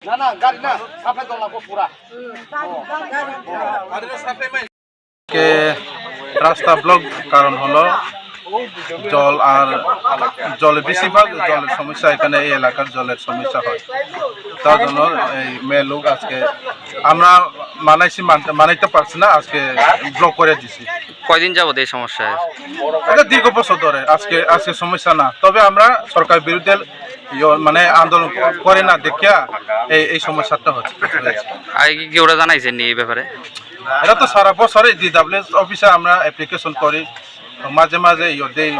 না না গাড়ি না সাপ্লাই তো লাগবো পুরা রাস্তা ব্লক কারণ হলো জল আর জলের বেশিরভাগ জলের সমস্যা এখানে এই এলাকার জলের সমস্যা হয় তার জন্য এই মেয়ে লোক আজকে আমরা মানাইতে পারছি না আজকে ব্লক করে দিছি। কয়দিন যাবত এই সমস্যা? এটা দীর্ঘ বছর ধরে আজকে সমস্যা না, তবে আমরা সরকার বিরুদ্ধে মানে আন্দোলন করে না দেখিয়া এই সমস্যাটা হচ্ছে। আগে কি ওরা জানাইছেন এই ব্যাপারে? এটা তো সারা বছরে DWS অফিসে আমরা অ্যাপ্লিকেশন করি, মাঝে মাঝে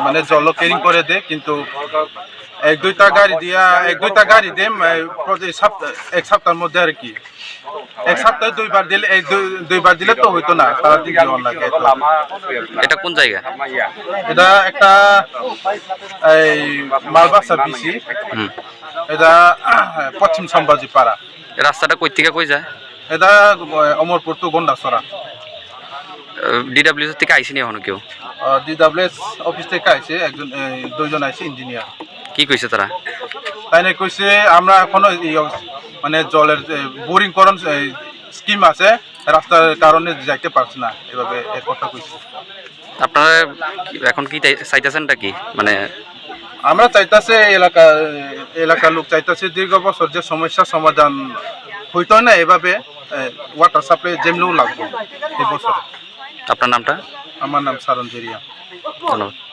মানে জল ক্যারিং করে দেয়, কিন্তু এক দুইটা গাড়ি দিয়ে এক সপ্তাহের মধ্যে আর কি, এক সপ্তাহে দুইবার দিলে তো হইতো না, সারাদিন জল লাগে। এটা কোন জায়গা? এটা একটা এই মালবাসা বিসি, এটা পশ্চিম সম্ভাজি পাড়া। রাস্তাটা কই থেকে কই যায়? এটা অমরপুর টু গন্ডাছড়া। DWS থেকে আইসিনি এখনো কেউ? DWS অফিস থেকে আইছে দুইজন আইছে ইঞ্জিনিয়ার। কি কইছে তারা? তাই না কইছে আমরা এখনো মানে জলের বোরিং করণ স্কিম আছে, রাস্তার কারণে যাইতে পারছি না, এভাবে এক কথা কইছে। আপনারা এখন কি চাইতেছেনটা কি? মানে আমরা চাইতেছে এলাকার লোক চাইতেছে দীর্ঘ বছর যে সমস্যার সমাধান হইতো না, এভাবে ওয়াটার সাপ্লাই যেমনিও লাগবে এই বছর। আপনার নামটা? আমার নাম সারণ জেরিয়া। ধন্যবাদ।